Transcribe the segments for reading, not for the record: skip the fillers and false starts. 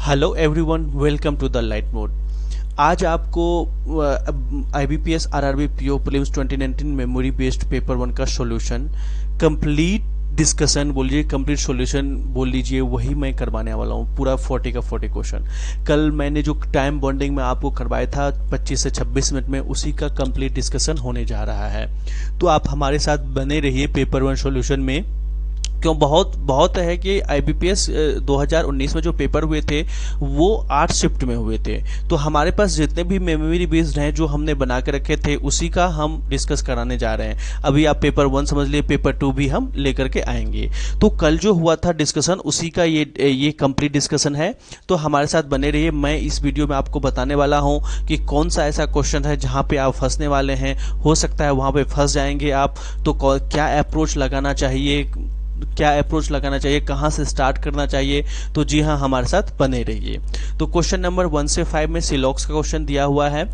Hello everyone, welcome to the light mode. आज आपको IBPS RRB PO prelims 2019 memory based paper 1 का solution complete discussion बोलिए, complete solution बोल लीजिए, वही मैं करवाने वाला हूँ। पूरा 40 का 40 क्वेश्चन कल मैंने जो टाइम बॉन्डिंग में आपको करवाया था 25 से 26 मिनट में, उसी का कंप्लीट डिस्कशन होने जा रहा है। तो आप हमारे साथ बने रहिए पेपर 1 सॉल्यूशन में। क्यों बहुत है कि IBPS 2019 में जो पेपर हुए थे वो 8 शिफ्ट में हुए थे। तो हमारे पास जितने भी मेमोरी बेस्ड हैं जो हमने बना के रखे थे उसी का हम डिस्कस कराने जा रहे हैं। अभी आप पेपर 1 समझ लिए, पेपर 2 भी हम लेकर के आएंगे। तो कल जो हुआ था डिस्कशन उसी का ये कंप्लीट डिस्कशन है। तो हमारे साथ बने रहिए। मैं इस वीडियो में आपको बताने वाला हूँ कि कौन सा ऐसा क्वेश्चन है जहाँ पे आप फंसने वाले हैं। हो सकता है वहाँ पे फंस जाएंगे आप, तो क्या अप्रोच लगाना चाहिए, कहाँ से स्टार्ट करना चाहिए। तो जी हाँ, हमारे साथ बने रहिए। तो क्वेश्चन नंबर 1 से 5 में सिलॉक्स का क्वेश्चन दिया हुआ है,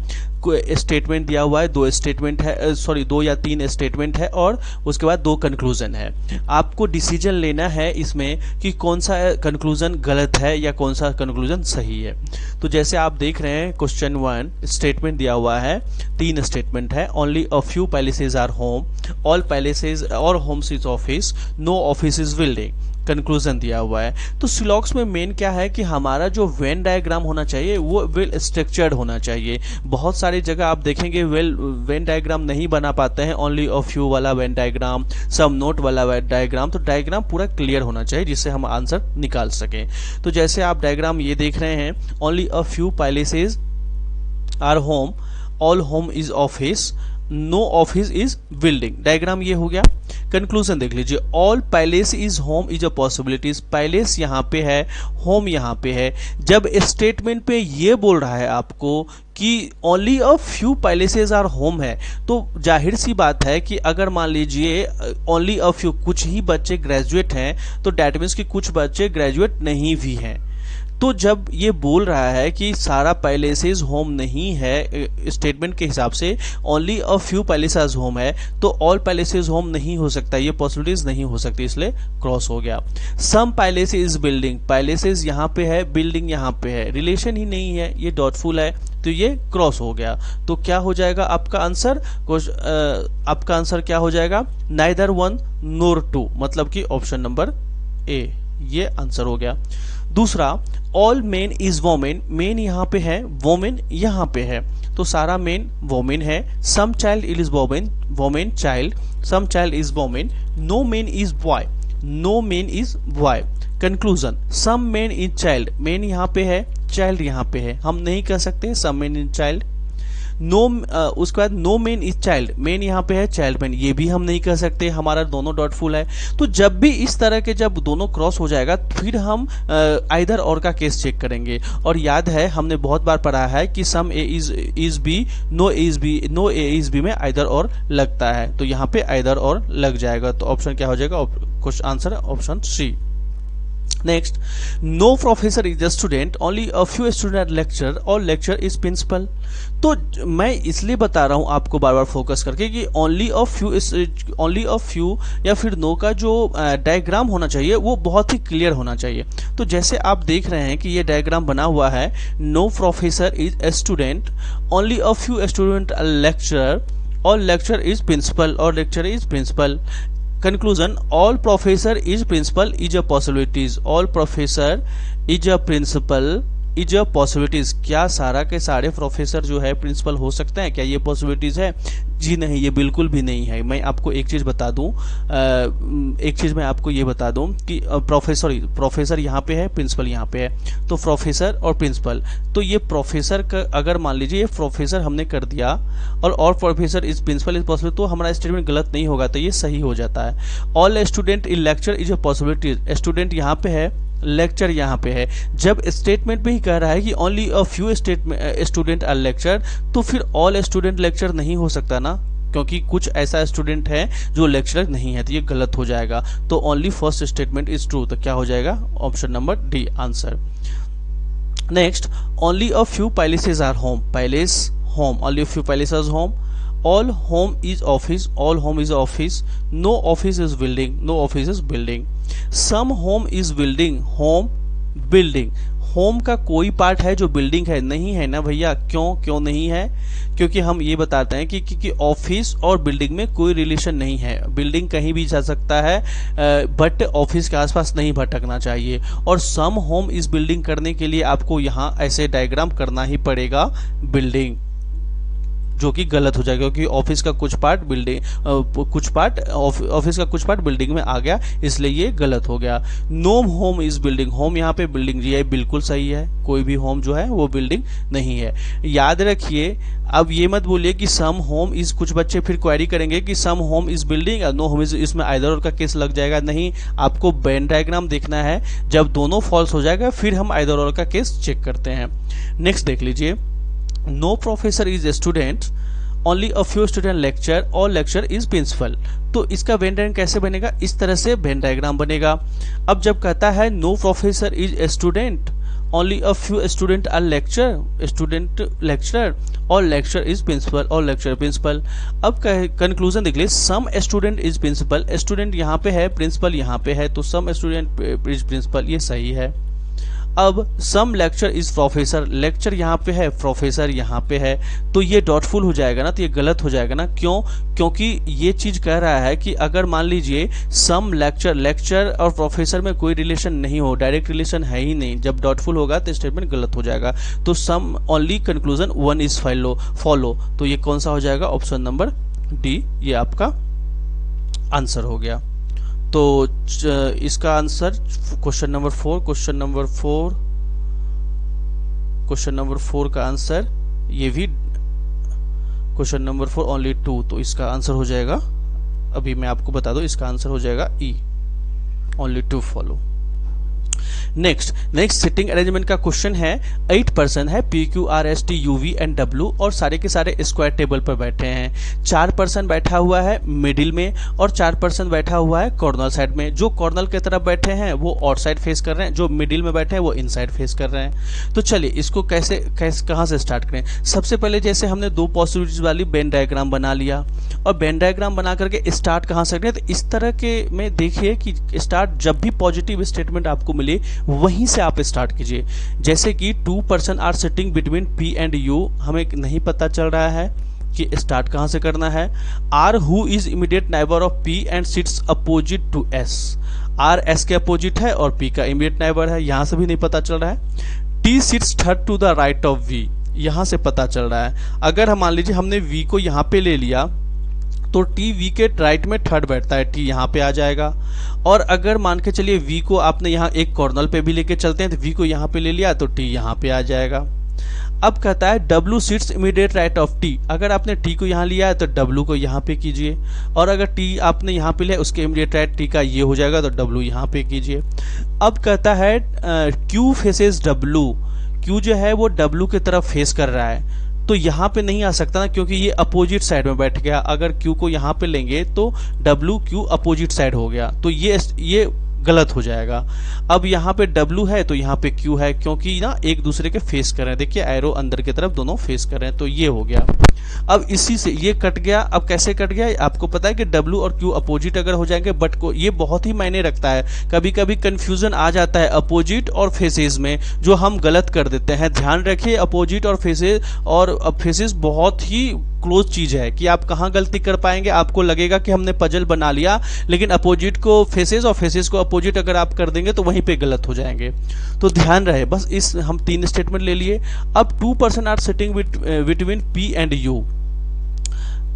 स्टेटमेंट दिया हुआ है, 2 स्टेटमेंट है, 2 या 3 स्टेटमेंट है और उसके बाद 2 कंक्लूजन है। आपको डिसीजन लेना है इसमें कि कौन सा कंक्लूजन गलत है या कौन सा कंक्लूजन सही है। तो जैसे आप देख रहे हैं क्वेश्चन 1 स्टेटमेंट दिया हुआ है, 3 स्टेटमेंट है। Only a few places are home, all places are homes is office, no office is building. Conclusion दिया हुआ है। तो सिलॉक्स में मेन क्या है कि हमारा जो वेन डायग्राम होना चाहिए वो वेल स्ट्रक्चर्ड होना चाहिए। बहुत सारी जगह आप देखेंगे वेन डायग्राम नहीं बना पाते हैं, ओनली अ फ्यू वाला वेन डायग्राम, सम नोट वाला वेन डायग्राम। तो डायग्राम पूरा क्लियर होना चाहिए जिससे हम आंसर निकाल सकें। तो जैसे आप डायग्राम ये देख रहे हैं, only a few places are home, all home is office, no office is building. Diagram ये हो गया। कंक्लूजन देख लीजिए, all palace is home is a possibilities. Palace यहाँ पे है, होम यहाँ पे है। जब स्टेटमेंट पे ये बोल रहा है आपको कि only a few places are home है, तो जाहिर सी बात है कि अगर मान लीजिए ओनली अ फ्यू, कुछ ही बच्चे ग्रेजुएट हैं, तो डैट मीन्स कि कुछ बच्चे ग्रेजुएट नहीं भी हैं। तो जब ये बोल रहा है कि सारा पैलेसेस होम नहीं है, स्टेटमेंट के हिसाब से only a few palaces home है, तो ऑल पैलेसेस होम नहीं हो सकता, ये पॉसिबिलिटीज नहीं हो सकती, इसलिए क्रॉस हो गया। सम पैलेस इज बिल्डिंग, पैलेसेस यहाँ पे है, बिल्डिंग यहाँ पे है, रिलेशन ही नहीं है, ये डॉटफुल है, तो ये क्रॉस हो गया। तो क्या हो जाएगा आपका आंसर? आपका आंसर क्या हो जाएगा? नाइदर 1 नोर 2, मतलब कि ऑप्शन नंबर ए, ये आंसर हो गया। दूसरा, all main is women, main यहाँ पे है, वोमेन यहाँ पे है, तो सारा मेन वोमेन है। Some child is women, women child, some child is women, no men is boy, no men is boy. Conclusion, some men is child, men यहाँ पे है, चाइल्ड यहाँ पे है, हम नहीं कह सकते some men is child. No उसके बाद no men is child, men यहाँ पे है, चाइल्ड मेन, ये भी हम नहीं कह सकते, हमारा दोनों डॉटफुल है। तो जब भी इस तरह के जब दोनों क्रॉस हो जाएगा फिर हम आइदर और का केस चेक करेंगे। और याद है हमने बहुत बार पढ़ा है कि some A is B, no A is B में आइदर और लगता है, तो यहाँ पे आइदर और लग जाएगा। तो ऑप्शन क्या हो जाएगा? Question answer option C. Next, no professor is a student, only a few student lecture, और लेक्चर इज प्रिंसिपल। तो मैं इसलिए बता रहा हूं आपको बार बार फोकस करके कि ओनली अ फ्यू या फिर नो का जो डायग्राम होना चाहिए वो बहुत ही क्लियर होना चाहिए। तो जैसे आप देख रहे हैं कि ये डायग्राम बना हुआ है, no professor is a student, only a few student lecturer, और लेक्चर इज प्रिंसिपल, और lecture is principal. Conclusion, all professor is principal is a possibilities, all professor is a principal is a possibilities. क्या सारा के सारे professor जो है principal हो सकते हैं? क्या ये पॉसिबिलिटीज है? जी नहीं, ये बिल्कुल भी नहीं है। मैं आपको एक चीज बता दूं, मैं आपको ये बता दूं कि प्रोफेसर यहाँ पे है, प्रिंसिपल यहाँ पे है, तो प्रोफेसर और प्रिंसिपल। तो ये प्रोफेसर का अगर मान लीजिए ये प्रोफेसर हमने कर दिया और professor is principal is possible, तो हमारा स्टेटमेंट गलत नहीं होगा, तो ये सही हो जाता है। All student in lecture is a possibility, student यहाँ पे है, लेक्चर यहाँ पे है। जब स्टेटमेंट पे ही कह रहा है कि only a few student are lecture, तो फिर ऑल स्टूडेंट लेक्चर नहीं हो सकता ना, क्योंकि कुछ ऐसा स्टूडेंट है जो लेक्चरर नहीं है, तो ये गलत हो जाएगा। तो only first statement is true, तो क्या हो जाएगा? Option number D answer. Next, only a few palaces are home, palace home, only a few palaces home, all home is office, all home is office, no office is building, no office is building, some home is building, home building. Home का कोई part है जो building है? नहीं है ना भैया। क्यों नहीं है? क्योंकि हम ये बताते हैं कि ऑफिस और बिल्डिंग में कोई रिलेशन नहीं है। बिल्डिंग कहीं भी जा सकता है, बट ऑफिस के आसपास नहीं भटकना चाहिए। और सम होम इस बिल्डिंग करने के लिए आपको यहाँ ऐसे डायग्राम करना ही पड़ेगा बिल्डिंग, जो कि गलत हो जाएगा क्योंकि ऑफिस का कुछ पार्ट ऑफिस का कुछ पार्ट बिल्डिंग में आ गया, इसलिए ये गलत हो गया। No home is building. Home यहाँ पे बिल्डिंग, ये बिल्कुल सही है। कोई भी होम जो है वो बिल्डिंग नहीं है। याद रखिए, अब ये मत बोलिए कि सम होम इज, कुछ बच्चे फिर क्वेरी करेंगे कि some home is building no home is, इसमें आइदर और का केस लग जाएगा। नहीं, आपको वेन डायग्राम देखना है। जब दोनों फॉल्स हो जाएगा फिर हम आइदर और का केस चेक करते हैं। नेक्स्ट देख लीजिए, no professor is a student, only a few student lecture और लेक्चर इज प्रिंसिपल। तो इसका वेन डायग्राम कैसे बनेगा? इस तरह से वेन डायग्राम बनेगा। अब जब कहता है no professor is a student, only a few student are lecture, student lecturer और लेक्चर इज प्रिंसिपल और लेक्चर प्रिंसिपल। अब कंक्लूजन देख लीजिए, some student is principal, student यहाँ पे है, प्रिंसिपल यहाँ पे है, तो सम स्टूडेंट इज प्रिंसिपल, ये सही है। अब सम लेक्चर इज प्रोफेसर, लेक्चर यहाँ पे है, प्रोफेसर यहाँ पे है, तो ये डॉटफुल हो जाएगा ना, तो ये गलत हो जाएगा ना। क्यों? क्योंकि ये चीज कह रहा है कि अगर मान लीजिए सम लेक्चर और प्रोफेसर में कोई रिलेशन नहीं हो, डायरेक्ट रिलेशन है ही नहीं, जब डॉटफुल होगा तो स्टेटमेंट गलत हो जाएगा। तो some only conclusion one is follow, तो ये कौन सा हो जाएगा? ऑप्शन नंबर डी, ये आपका आंसर हो गया। तो इसका आंसर क्वेश्चन नंबर 4 का आंसर, ये भी क्वेश्चन नंबर 4 ओनली 2, तो इसका आंसर हो जाएगा, अभी मैं आपको बता दूं, इसका आंसर हो जाएगा E, only 2 follow. Next sitting arrangement का क्वेश्चन है। 8 पर्सन है, P Q R S T U V and W, और सारे के सारे स्क्वायर टेबल पर बैठे हैं। 4 पर्सन बैठा हुआ है मिडिल में और 4 पर्सन बैठा हुआ है कॉर्नर साइड में। जो कॉर्नर की तरफ बैठे हैं वो आउट साइड फेस कर रहे हैं, जो मिडिल में बैठे हैं वो इनसाइड फेस कर रहे हैं। तो चलिए इसको कहाँ से स्टार्ट करें? सबसे पहले जैसे हमने 2 पॉसिबिलिटीज वाली वेन डायग्राम बना लिया, और वेन डायग्राम बना करके स्टार्ट कहाँ से करें? तो इस तरह के में देखिए कि स्टार्ट जब भी पॉजिटिव स्टेटमेंट आपको मिले वहीं से आप स्टार्ट कीजिए। जैसे कि 2 person are sitting between P and U, हमें नहीं पता चल रहा है कि स्टार्ट कहां से करना है। R who is immediate neighbour of P and sits opposite to S, R S के अपोजिट है और पी का इमीडिएट नाइबर है, यहां से भी नहीं पता चल रहा है। T sits third to the right of V, यहां से पता चल रहा है। अगर हम मान लीजिए हमने वी को यहां पे ले लिया तो टी वी के राइट में थर्ड बैठता है, टी यहाँ पे आ जाएगा। और अगर मान के चलिए वी को आपने यहाँ एक कॉर्नर पे भी लेके चलते हैं तो वी को यहाँ पे ले लिया तो टी यहाँ पे आ जाएगा। अब कहता है W sits immediate right of T, अगर आपने टी को यहाँ लिया है तो डब्ल्यू को यहाँ पे कीजिए, और अगर टी आपने यहाँ पे लिया उसके इमीडिएट राइट टी का ये हो जाएगा तो डब्ल्यू यहाँ पे कीजिए। अब कहता है क्यू फेसेस डब्ल्यू, क्यू जो है वो डब्ल्यू की तरफ फेस कर रहा है, तो यहाँ पे नहीं आ सकता ना क्योंकि ये अपोजिट साइड में बैठ गया। अगर Q को यहाँ पे लेंगे तो W Q अपोजिट साइड हो गया, तो ये गलत हो जाएगा। अब यहाँ पे W है तो यहाँ पे Q है, क्योंकि ना एक दूसरे के फेस कर रहे हैं। देखिए एरो अंदर की तरफ दोनों फेस कर रहे हैं, तो ये हो गया। अब इसी से ये कट गया। अब कैसे कट गया? आपको पता है कि W और Q अपोजिट अगर हो जाएंगे, बट को ये बहुत ही मायने रखता है। कभी कभी कंफ्यूजन आ जाता है अपोजिट और फेसेस में, जो हम गलत कर देते हैं। ध्यान रखिए अपोजिट और फेसेस बहुत ही क्लोज चीज है कि आप कहाँ गलती कर पाएंगे। आपको लगेगा कि हमने पजल बना लिया, लेकिन अपोजिट को फेसेस और फेसेस को अपोजिट अगर आप कर देंगे तो वहीं पे गलत हो जाएंगे। तो ध्यान रहे, बस इस हम 3 स्टेटमेंट ले लिए। अब 2 person are sitting between P and U,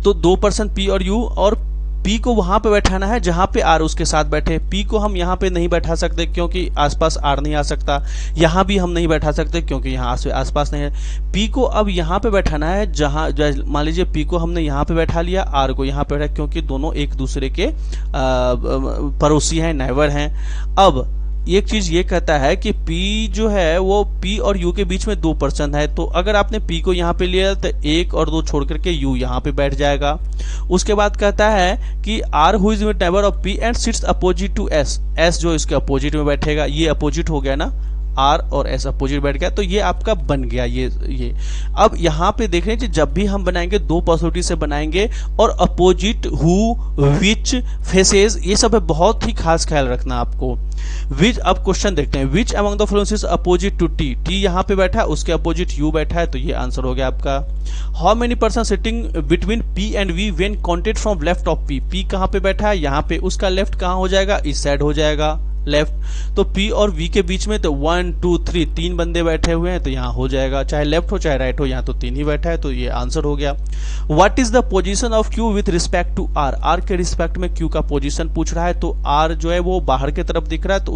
तो 2 पर्सन पी और यू, और पी को वहां पे बैठाना है जहां पे आर उसके साथ बैठे। पी को हम यहां पे नहीं बैठा सकते क्योंकि आसपास आर नहीं आ सकता, यहां भी हम नहीं बैठा सकते क्योंकि यहां आसपास नहीं है। पी को अब यहां पे बैठाना है जहां, मान लीजिए पी को हमने यहां पे बैठा लिया, आर को यहां पे बैठा, क्योंकि दोनों एक दूसरे के पड़ोसी हैं, नाइबर हैं। अब एक चीज ये कहता है कि P जो है वो P और U के बीच में 2 पर्सन है, तो अगर आपने P को यहाँ पे लिया तो 1 और 2 छोड़ करके U यहाँ पे बैठ जाएगा। उसके बाद कहता है कि R who is neighbour of P and sits opposite to S, S जो इसके अपोजिट में बैठेगा, ये अपोजिट हो गया ना, आर और एस अपोजिट बैठ गया, तो ये आपका बन गया ये। अब यहाँ पे देख रहे हैं जब भी हम बनाएंगे दो पॉसिबिलिटी से बनाएंगे, और अपोजिट, हु, विच, फेसेस, ये सब है, बहुत ही खास ख्याल रखना आपको। विच, अब क्वेश्चन देखते हैं, which among the following is opposite to T, T यहाँ पे बैठा है, उसके अपोजिट यू बैठा है, तो ये आंसर हो गया आपका। How many person sitting between P and V when counted from left of P, P कहाँ पे बैठा है, यहाँ पे, उसका लेफ्ट कहाँ हो जाएगा, इस साइड हो जाएगा लेफ्ट, तो P और V के बीच में तो 1 2 3 तीन बंदे बैठे हुए हैं, तो यहाँ हो जाएगा, चाहे लेफ्ट हो चाहे राइट हो, यहाँ तो तीन ही बैठा है, तो ये आंसर हो गया। What is the position of Q with respect to R, R के रिस्पेक्ट में Q का पोजीशन पूछ रहा है, तो R जो है वो बाहर की तरफ दिख रहा है, तो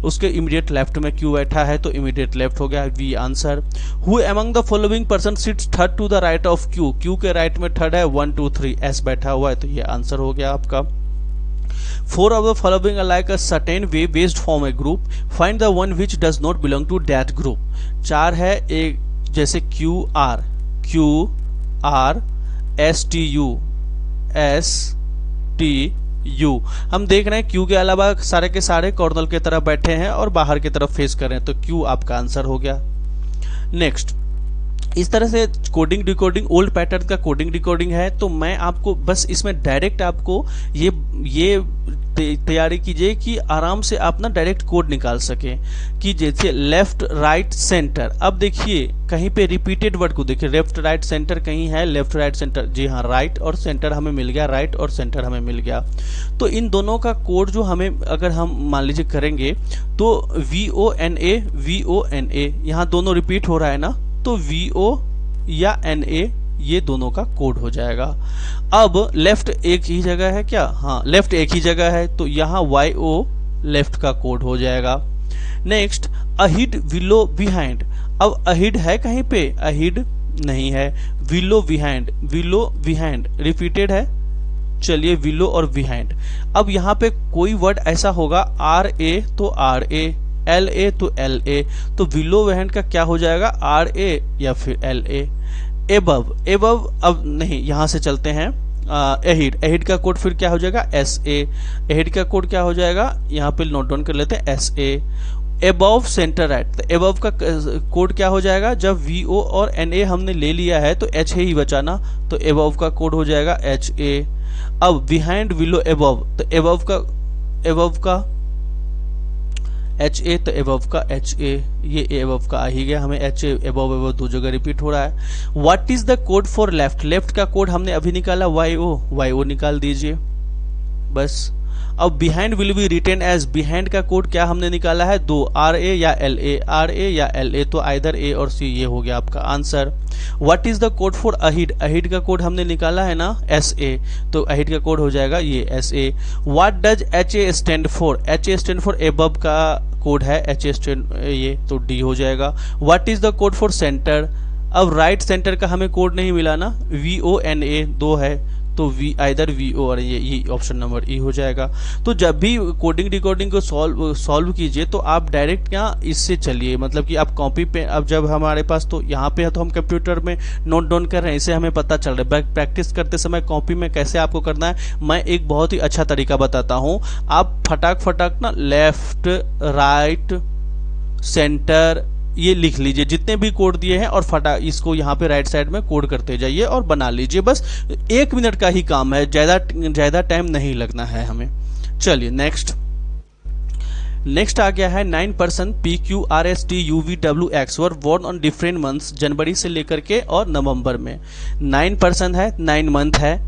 उसके इमीडिएट लेफ्ट में Q बैठा है, तो इमीडिएट लेफ्ट हो गया, V answer. Who among the following person sits third to the right of Q, Q के राइट में थर्ड है, 1 2 3 S बैठा हुआ है, तो ये आंसर हो गया आपका। Four of the following are like a certain way based form a group. Find the one which does not belong to that group. चार है, एक जैसे Q R S T U। हम देख रहे हैं Q के अलावा सारे के सारे कॉर्नर की तरफ बैठे हैं और बाहर की तरफ फेस कर रहे हैं, तो Q आपका आंसर हो गया। नेक्स्ट, इस तरह से कोडिंग डिकोडिंग, ओल्ड पैटर्न का कोडिंग डिकोडिंग है, तो मैं आपको बस इसमें डायरेक्ट आपको ये तैयारी कीजिए कि आराम से आप ना डायरेक्ट कोड निकाल सके, कि जैसे लेफ्ट राइट सेंटर। अब देखिए कहीं पे रिपीटेड वर्ड को देखिए, लेफ्ट राइट सेंटर कहीं है, लेफ्ट राइट सेंटर, जी हाँ, राइट और सेंटर हमें मिल गया, राइट और सेंटर हमें मिल गया। तो इन दोनों का कोड जो हमें, अगर हम मान लीजिए करेंगे, तो VONA यहाँ दोनों रिपीट हो रहा है ना, तो VO या NA ये दोनों का कोड हो जाएगा। अब लेफ्ट एक ही जगह है क्या, हाँ लेफ्ट एक ही जगह है, तो यहाँ YO लेफ्ट का कोड हो जाएगा। नेक्स्ट, अहिड विलो बिहाइंड, अब अहिड है कहीं पे, अहिड नहीं है, विलो बिहाइंड रिपीटेड है, चलिए विलो और बिहाइंड। अब यहाँ पे कोई वर्ड ऐसा होगा RA तो RA, LA तो LA, तो विलो बिहाइंड का क्या हो जाएगा, RA या फिर LA। एबव अब नहीं, यहां से चलते हैं, एहिड का कोड फिर क्या हो जाएगा, SA, एहिड का कोड क्या हो जाएगा, यहाँ पे नोट डाउन कर लेते हैं, SA। एबव सेंटर राइट, तो एबव का कोड क्या हो जाएगा, जब VO और NA हमने ले लिया है तो H ही बचाना, तो एबव का कोड हो जाएगा HA। अब बिहाइंड विलो एबव, तो एबव का HA, तो एबव का HA, ये एबव का आ ही गया, हमें HA एबव दो जगह रिपीट हो रहा है। What is the code for left, left का कोड हमने अभी निकाला YO निकाल दीजिए बस। अब behind will be written as, behind का कोड क्या हमने निकाला है, दो, RA या LA, तो आइदर A और C, ये हो गया आपका answer. What is the code for ahead, ahead का कोड हमने निकाला है ना SA, तो अहिड का कोड हो जाएगा ये SA। What does HA stand for, HA stand for above का कोड है, HA स्टैंड ये, तो D हो जाएगा। What is the code for centre, अब राइट सेंटर का हमें कोड नहीं मिला ना, VONA दो है, तो आइदर VO और ये ऑप्शन नंबर E हो जाएगा। तो जब भी कोडिंग डिकोडिंग को सॉल्व कीजिए, तो आप डायरेक्ट क्या इससे चलिए, मतलब कि आप कॉपी पे, अब जब हमारे पास तो यहाँ पे है तो हम कंप्यूटर में नोट डाउन कर रहे हैं, इसे हमें पता चल रहा है। प्रैक्टिस करते समय कॉपी में कैसे आपको करना है, मैं एक बहुत ही अच्छा तरीका बताता हूँ। आप फटाक ना लेफ्ट राइट सेंटर ये लिख लीजिए, जितने भी कोड दिए हैं, और इसको यहाँ पे राइट साइड में कोड करते जाइए और बना लीजिए, बस 1 मिनट का ही काम है, ज्यादा टाइम नहीं लगना है हमें। चलिए नेक्स्ट आ गया है 9% PQRSTUVWX were born on different months, जनवरी से लेकर के और नवंबर में। 9% है, 9 मंथ है,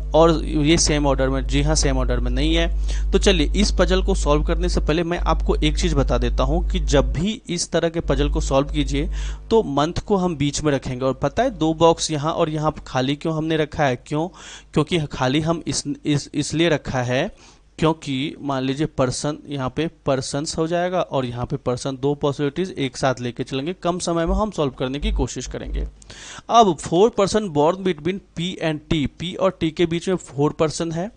और ये सेम ऑर्डर में, जी हाँ सेम ऑर्डर में नहीं है। तो चलिए इस पजल को सॉल्व करने से पहले मैं आपको एक चीज बता देता हूँ कि जब भी इस तरह के पजल को सॉल्व कीजिए तो मंथ को हम बीच में रखेंगे। और पता है 2 बॉक्स यहाँ और यहाँ खाली क्यों हमने रखा है, क्योंकि खाली हम इसलिए रखा है क्योंकि मान लीजिए पर्सन, यहाँ पे पर्सन्स हो जाएगा और यहाँ पे पर्सन, 2 पॉसिबिलिटीज एक साथ लेके चलेंगे, कम समय में हम सॉल्व करने की कोशिश करेंगे। अब 4% born between P and T, P और T के बीच में 4% है,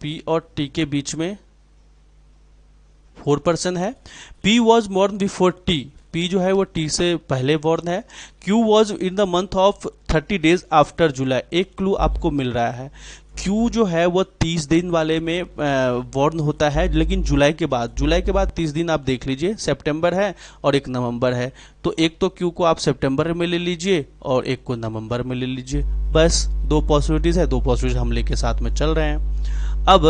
P और T के बीच में 4% है। P was born before T, P जो है वो T से पहले बोर्न है। Q was in the month of 30 days after July, एक क्लू आपको मिल रहा है। क्यू जो है वो 30 दिन वाले में बॉर्न होता है, लेकिन जुलाई के बाद 30 दिन आप देख लीजिए, सितंबर है और एक नवंबर है, तो एक तो क्यू को आप सितंबर में ले लीजिए और एक को नवंबर में ले लीजिए। बस दो पॉसिबिलिटीज है, दो पॉसिबिलिटीज हम लेके साथ में चल रहे हैं। अब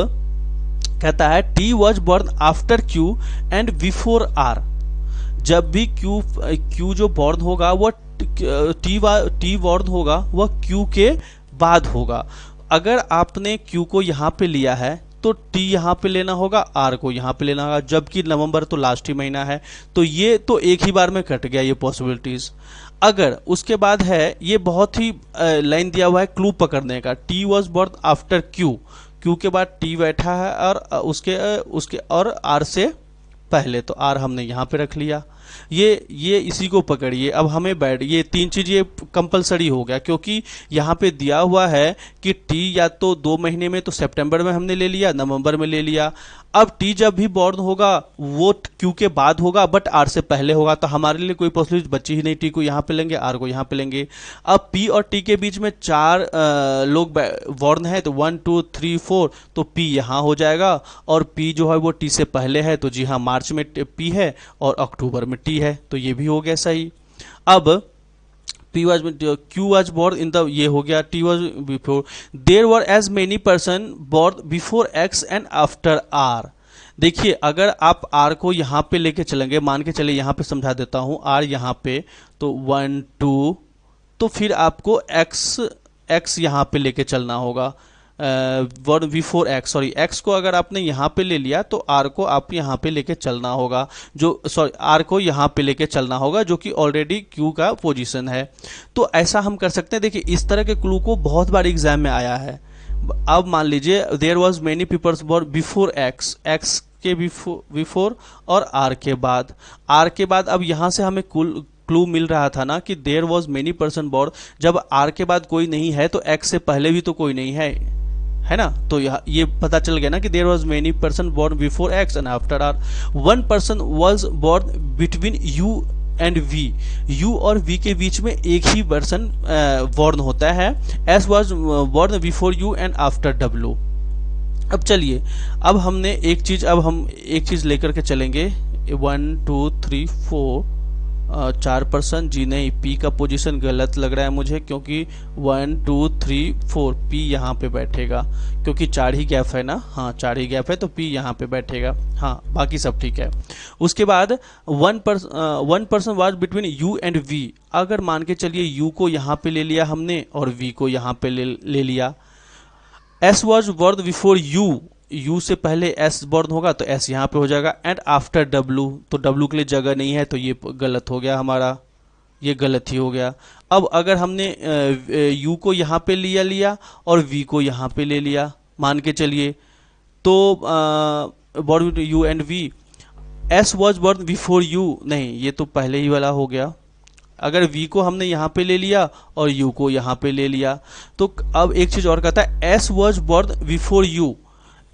कहता है T was born after Q and before R. जब भी क्यू जो बॉर्न होगा वो टी बॉर्न होगा वह क्यू के बाद होगा। अगर आपने क्यू को यहाँ पे लिया है तो टी यहाँ पे लेना होगा, आर को यहाँ पे लेना होगा, जबकि नवंबर तो लास्ट ही महीना है, तो ये तो एक ही बार में कट गया ये पॉसिबिलिटीज। अगर उसके बाद है, ये बहुत ही लाइन दिया हुआ है क्लू पकड़ने का, T was born after Q, Q के बाद टी बैठा है और उसके और आर से पहले, तो आर हमने यहाँ पे रख लिया। ये इसी को पकड़िए। अब हमें ये तीन चीज ये कंपलसरी हो गया, क्योंकि यहाँ पे दिया हुआ है कि टी या तो 2 महीने में, तो सितंबर में हमने ले लिया, नवंबर में ले लिया। अब टी जब भी बॉर्न होगा वो क्यू के बाद होगा बट आर से पहले होगा, तो हमारे लिए कोई पॉसिबिलिटी बची ही नहीं। टी को यहाँ पे लेंगे, आर को यहाँ पे लेंगे। अब पी और टी के बीच में 4 लोग बॉर्न है, तो 1 2 3 4, तो पी यहाँ हो जाएगा, और पी जो है वो टी से पहले है, तो जी हाँ मार्च में पी है और अक्टूबर में टी है, तो ये भी हो गया सही। अब P was Q was born in the, ये हो गया, T was before, there were as many person born before X and after R। देखिए अगर आप R को यहाँ पे लेके चलेंगे, मान के चले यहाँ पे समझा देता हूँ, R यहाँ पे तो 1 2, तो फिर आपको X यहाँ पे लेके चलना होगा, word before x, sorry x को अगर आपने यहाँ पे ले लिया तो आर को आप यहाँ पे लेके चलना होगा, आर को यहाँ पे लेके चलना होगा जो कि ऑलरेडी क्यू का पोजीशन है। तो ऐसा हम कर सकते हैं। देखिए इस तरह के क्लू को बहुत बार एग्जाम में आया है। अब मान लीजिए there was many peoples born before X, X के बिफोर और आर के बाद अब यहाँ से हमें क्लू मिल रहा था ना कि there was many person born, जब आर के बाद कोई नहीं है तो एक्स से पहले भी तो कोई नहीं है ना, तो ये पता चल गया ना कि there was many person born before X and after R. 1 person was born between U and V, U और वी के बीच में एक ही पर्सन बॉर्न होता है। S was born before U and after W. अब चलिए अब हम एक चीज लेकर के चलेंगे। 1 2 3 4 4 पर्सन, जी नहीं, पी का पोजीशन गलत लग रहा है मुझे, क्योंकि 1 2 3 4 पी यहाँ पे बैठेगा, क्योंकि 4 ही गैप है ना, हाँ 4 ही गैप है, तो पी यहाँ पे बैठेगा, हाँ बाकी सब ठीक है। उसके बाद 1 person was between U and V. अगर मान के चलिए यू को यहाँ पे ले लिया हमने और वी को यहाँ पे ले लिया। S was born before you से पहले एस बॉर्न होगा तो एस यहाँ पे हो जाएगा, एंड आफ्टर डब्लू, तो डब्लू के लिए जगह नहीं है, तो ये गलत हो गया हमारा, ये गलत ही हो गया। अब अगर हमने यू को यहाँ पे लिया और वी को यहाँ पे ले लिया, मान के चलिए, तो born U and V. S was born before U, नहीं ये तो पहले ही वाला हो गया। अगर v को हमने यहाँ पे ले लिया और u को यहाँ पे ले लिया, तो अब एक चीज और कहता है s was born before you,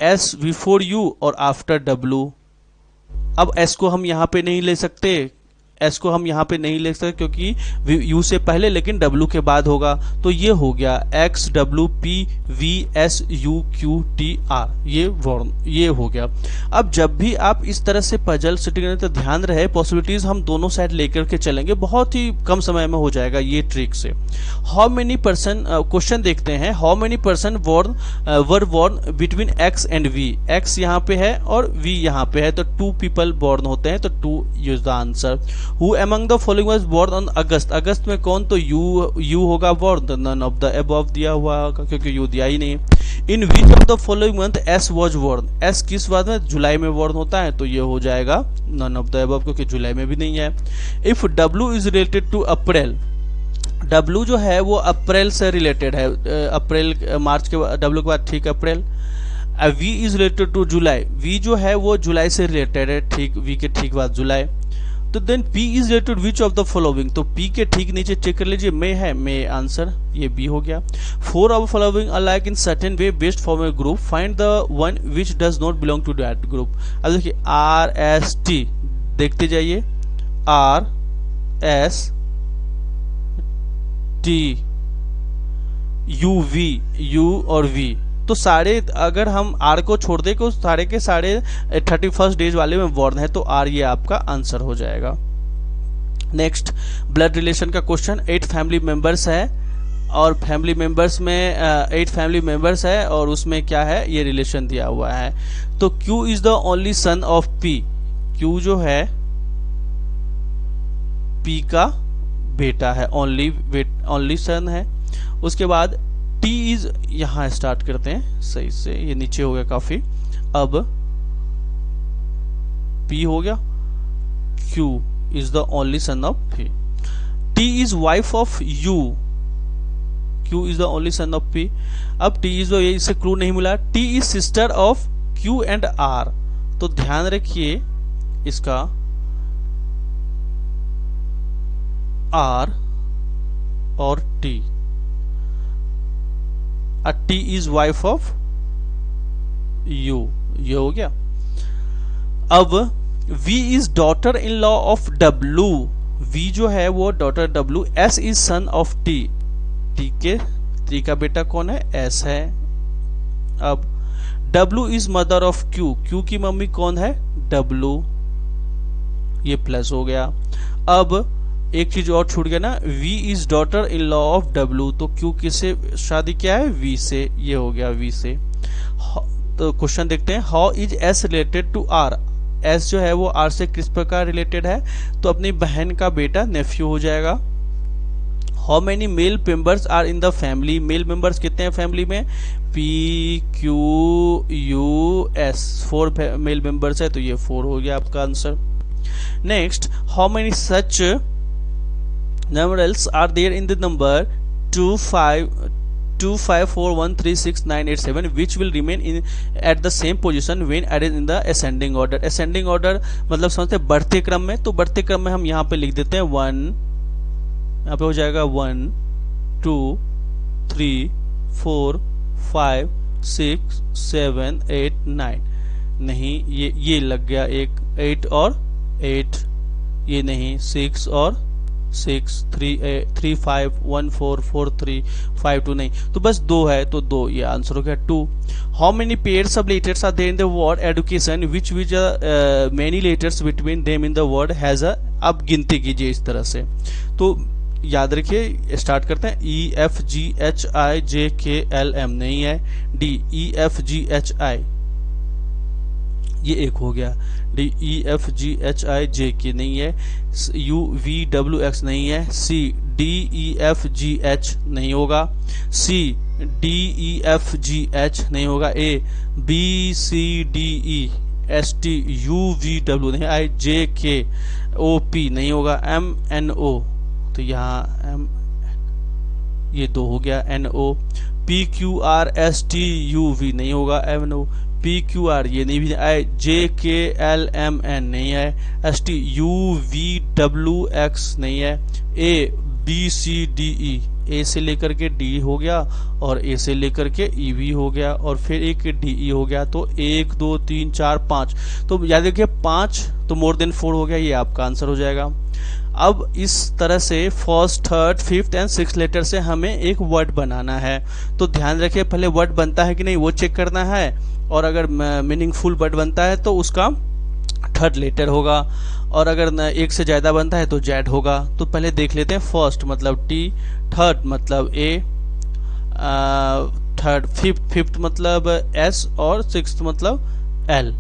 s before you और आफ्टर w। अब s को हम यहाँ पे नहीं ले सकते, s को हम यहाँ पे नहीं ले सकते क्योंकि u से पहले लेकिन w के बाद होगा, तो ये हो गया x w p v s u q t r, ये हो गया। अब जब भी आप इस तरह से पजल सेटिंग करें तो ध्यान रहे पॉसिबिलिटीज हम दोनों साइड लेकर के चलेंगे, बहुत ही कम समय में हो जाएगा ये ट्रिक से। हाउ मेनी पर्सन, क्वेश्चन देखते हैं, how many person were born between x and v, x यहाँ पे है और v यहाँ पे है, तो 2 पीपल बॉर्न होते हैं, तो 2 use the answer. Who among the following was born on अगस्त, अगस्त में कौन, तो यू होगा बॉर्न, तो none of the above दिया हुआ होगा क्योंकि यू दिया ही नहीं। In which of the following month S was born, S किस बात में, जुलाई में बॉर्न होता है, तो ये हो जाएगा none of the above क्योंकि जुलाई में भी नहीं है। If W is related to April, W जो है वो अप्रैल से रिलेटेड है, अप्रैल मार्च के W के बाद ठीक अप्रैल। V is related to July, V जो है वो जुलाई से रिलेटेड है, ठीक V के ठीक बाद जुलाई। तो then P is related which of the following, तो P के ठीक नीचे चेक कर लीजिए, मे है, मे आंसर, ये B हो गया। 4 of following alike in certain way best form a group, find the one which does not belong to that group. अब देखिए R S T, देखते जाइए, R S T U V, U और V, तो सारे, अगर हम आर को छोड़ दे को सारे के सारे 31 डेज वाले में बॉर्न है, तो आर ये आपका आंसर हो जाएगा। नेक्स्ट, ब्लड रिलेशन का क्वेश्चन। 8 फैमिली मेंबर्स है और फैमिली मेंबर्स में 8 फैमिली मेंबर्स है और उसमें क्या है, ये रिलेशन दिया हुआ है। तो Q is the only son of P। Q जो है P का बेटा है, ओनली सन है। उसके बाद T इज, यहां स्टार्ट करते हैं सही से, ये नीचे हो गया काफी। अब P हो गया, Q is the only son of P. T is wife of U. Q is the only son of P. अब T is, ये इसे क्लू नहीं मिला। T is sister of Q and R। तो ध्यान रखिए इसका, R और T। T is wife of U, ये हो गया। अब V is daughter in law of W। V जो है वो daughter W। S is son of T। T का बेटा कौन है, S है। अब W is mother of Q। Q की मम्मी कौन है, W। ये प्लस हो गया। अब एक चीज और छूट गया ना, V is daughter in law of W। तो Q किससे शादी किया है, V से, ये हो गया V से। तो क्वेश्चन देखते हैं, how is S related to R। S जो है वो R से किस प्रकार रिलेटेड है, तो अपनी बहन का बेटा, नेफ्यू हो जाएगा। How many male members are in the family. Male members कितने हैं फैमिली में, P Q U S, 4 male members है, तो ये 4 हो गया आपका answer. Next, how many such numerals are there in the number 254136987 which will remain in at the same position when added in the ascending order। ascending order मतलब समझते हैं बढ़ते क्रम में, तो बढ़ते क्रम में हम यहाँ पे लिख देते हैं 1, यहाँ पे हो जाएगा 1 2 3 4 5 6 7 8 9। नहीं, ये लग गया एक 8 और 8, ये नहीं 6 और 6 3 5 1 4 4 3 5 2, नहीं तो बस 2 है, तो 2 ये आंसर हो गया 2। How many pairs of letters are there in the word education which many letters between them in the word has a. अब गिनती कीजिए इस तरह से, तो याद रखिए, स्टार्ट करते हैं। E F G H I J K L M नहीं है। D E F G H I, ये एक हो गया। D E F G H I J K नहीं है। U V W X नहीं है। C D E F G H नहीं होगा। C D E F G H नहीं होगा। A B C D E S T U V W नहीं, I J K O P नहीं होगा। M N O, तो यहाँ M, ये 2 हो गया। N O P Q R S T U V नहीं होगा। M N O P Q R ये नहीं भी। I J K L M N नहीं है। S T U V W X नहीं है। A B C D E, A से लेकर के D हो गया और A से लेकर के E भी हो गया और फिर एक D E हो गया। तो 1 2 3 4 5, तो याद रखिए 5 तो मोर देन 4 हो गया, ये आपका आंसर हो जाएगा। अब इस तरह से first, third, fifth and 6th letter से हमें एक वर्ड बनाना है, तो ध्यान रखिए पहले वर्ड बनता है कि नहीं वो चेक करना है, और अगर मीनिंगफुल वर्ड बनता है तो उसका 3rd लेटर होगा, और अगर एक से ज्यादा बनता है तो जेड होगा। तो पहले देख लेते हैं। फर्स्ट मतलब T, थर्ड मतलब A, थर्ड फिफ्थ मतलब S और 6th मतलब L।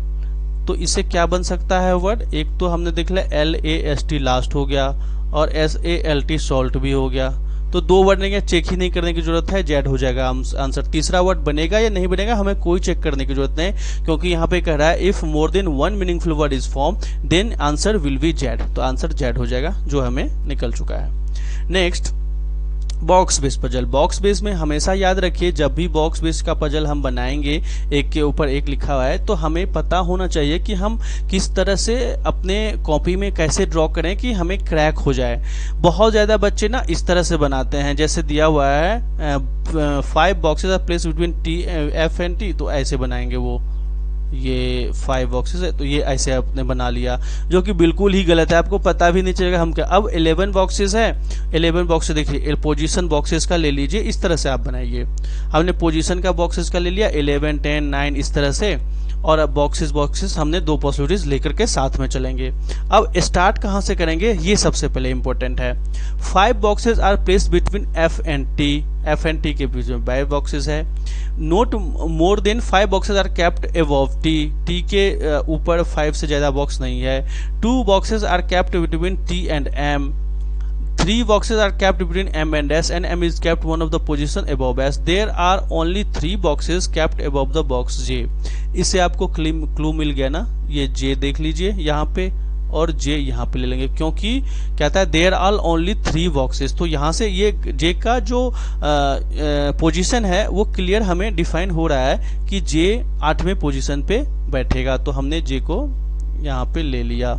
तो इसे क्या बन सकता है वर्ड, एक तो हमने देख लिया LAST लास्ट हो गया और SALT सॉल्ट भी हो गया। तो 2 वर्ड नहीं है, चेक ही नहीं करने की जरूरत है, जेड हो जाएगा आंसर। तीसरा वर्ड बनेगा या नहीं बनेगा हमें कोई चेक करने की जरूरत नहीं, क्योंकि यहाँ पे कह रहा है if more than 1 meaningful word is form then answer will be Z. तो आंसर जेड हो जाएगा, जो हमें निकल चुका है। Next, box base puzzle. Box base में हमेशा याद रखिए, जब भी बॉक्स बेस का पजल हम बनाएंगे, एक के ऊपर एक लिखा हुआ है, तो हमें पता होना चाहिए कि हम किस तरह से अपने कॉपी में कैसे ड्रॉ करें कि हमें क्रैक हो जाए। बहुत ज़्यादा बच्चे ना इस तरह से बनाते हैं, जैसे दिया हुआ है 5 boxes are place between T F and T, तो ऐसे बनाएंगे वो, ये 5 बॉक्सेस है, तो ये ऐसे आपने बना लिया, जो कि बिल्कुल ही गलत है, आपको पता भी नहीं चलेगा हम क्या। अब 11 बॉक्सेस है, 11 बॉक्सेस देखिए पोजीशन बॉक्सेस का ले लीजिए, इस तरह से आप बनाइए। हमने पोजीशन का बॉक्सेस का ले लिया 11, 10, 9 इस तरह से, और अब बॉक्सेस हमने 2 पॉसिबिलिटीज लेकर के साथ में चलेंगे। अब स्टार्ट कहाँ से करेंगे, ये सबसे पहले इंपॉर्टेंट है। 5 boxes are placed between F and T के बीच में 5 बॉक्सेस है। Not more than 5 boxes are kept above T के ऊपर 5 से ज्यादा बॉक्स नहीं है। 2 boxes are kept between T and M. 3 boxes are kept between M and S, and M is kept one of the position above S. There are only 3 boxes kept above the box J. इससे आपको clue मिल गया ना, ये J देख लीजिए यहाँ पे, और J यहाँ पे ले लेंगे, क्योंकि कहता है देयर आर ओनली 3 बॉक्सेस। तो यहाँ से ये J का जो पोजीशन है वो क्लियर हमें डिफाइन हो रहा है कि J 8वें पोजीशन पे बैठेगा। तो हमने J को यहाँ पे ले लिया,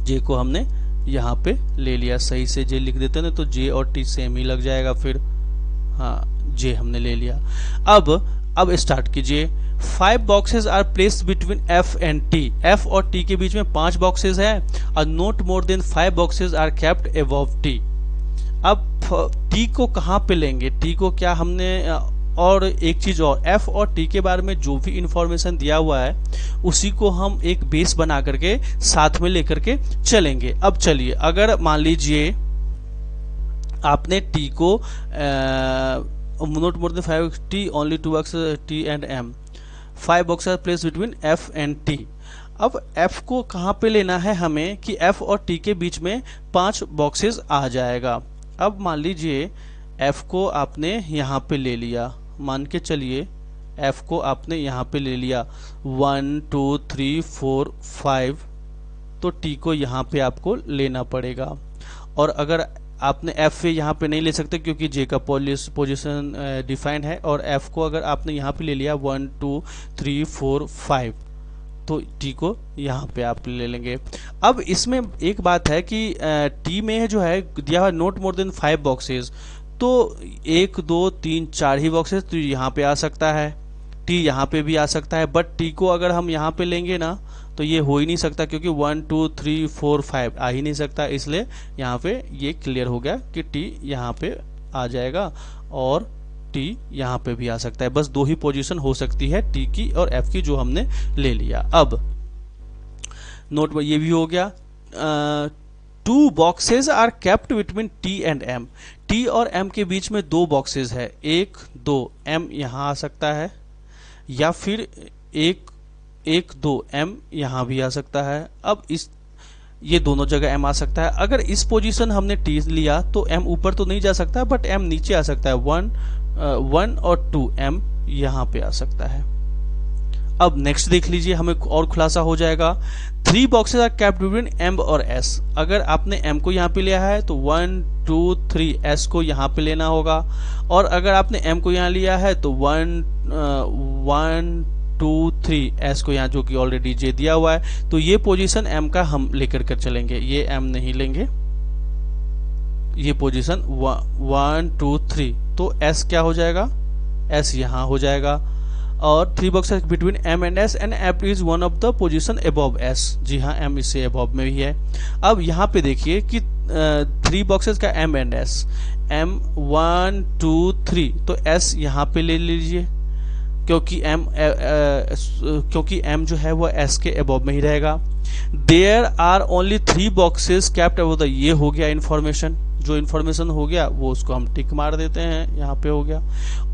J को हमने यहाँ पे ले लिया। सही से J लिख देते हैं ना, तो J और T सेम ही लग जाएगा फिर। हाँ, J हमने ले लिया। अब स्टार्ट कीजिए। 5 boxes are placed between F and T। F और T के बीच में 5 बॉक्सेस है, और not more than 5 boxes are kept above T। अब T को कहाँ पे लेंगे, T को क्या हमने, और एक चीज और, F और T के बारे में जो भी इंफॉर्मेशन दिया हुआ है उसी को हम एक बेस बना करके साथ में लेकर के चलेंगे। अब चलिए, अगर मान लीजिए आपने T को not more than 5 T only 2 boxes T and M, 5 boxes place between F and T। अब F को कहाँ पे लेना है हमें कि F और T के बीच में 5 बॉक्सेस आ जाएगा। अब मान लीजिए F को आपने यहाँ पे ले लिया, मान के चलिए F को आपने यहाँ पे ले लिया 1 2 3 4 5, तो T को यहाँ पे आपको लेना पड़ेगा। और अगर आपने F यहाँ पे नहीं ले सकते क्योंकि J का पोजीशन डिफाइंड है, और F को अगर आपने यहाँ पे ले लिया 1 2 3 4 5, तो T को यहाँ पे आप ले लेंगे। अब इसमें एक बात है कि T में जो है दिया हुआ नोट मोर देन 5 बॉक्सेस, तो 1 2 3 4 ही बॉक्सेस, तो यहाँ पे आ सकता है, T यहाँ पे भी आ सकता है। बट T को अगर हम यहाँ पे लेंगे ना तो ये हो ही नहीं सकता, क्योंकि 1 2 3 4 5 आ ही नहीं सकता। इसलिए यहाँ पे ये क्लियर हो गया कि T यहाँ पे आ जाएगा, और T यहाँ पे भी आ सकता है। बस 2 ही पोजीशन हो सकती है T की और F की, जो हमने ले लिया। अब नोट ये भी हो गया। 2 boxes are kept between T and M। T और M के बीच में 2 बॉक्सेस है, 1 2 M यहाँ आ सकता है, या फिर 1 2 M यहाँ भी आ सकता है। अब ये दोनों जगह M आ सकता है। अगर इस पोजीशन हमने T लिया तो M ऊपर तो नहीं जा सकता, बट M नीचे आ सकता है। 1 और 2 M यहाँ पे आ सकता है। अब नेक्स्ट देख लीजिए, हमें और खुलासा हो जाएगा। 3 boxes are kept between M और S। अगर आपने M को यहाँ पे लिया है तो 1 2 3 S को यहाँ पे लेना होगा, और अगर आपने M को यहाँ लिया है तो 1 2 3 S को यहाँ, जो कि ऑलरेडी J दिया हुआ है, तो ये पोजीशन M का हम लेकर कर चलेंगे, ये M नहीं लेंगे, ये पोजीशन 1 2 3, तो S क्या हो जाएगा, S यहाँ हो जाएगा। और 3 boxes between M and S, and M is one of the position above S। जी हाँ, M इससे अबव में भी है। अब यहाँ पे देखिए कि 3 बॉक्सेस का M एंड S, M 1 2 3, तो S यहाँ पे ले लीजिए, क्योंकि M जो है वो S के अबव में ही रहेगा। There are only 3 boxes kept above the, ये हो गया इन्फॉर्मेशन, जो इन्फॉर्मेशन हो गया वो उसको हम टिक मार देते हैं, यहाँ पे हो गया।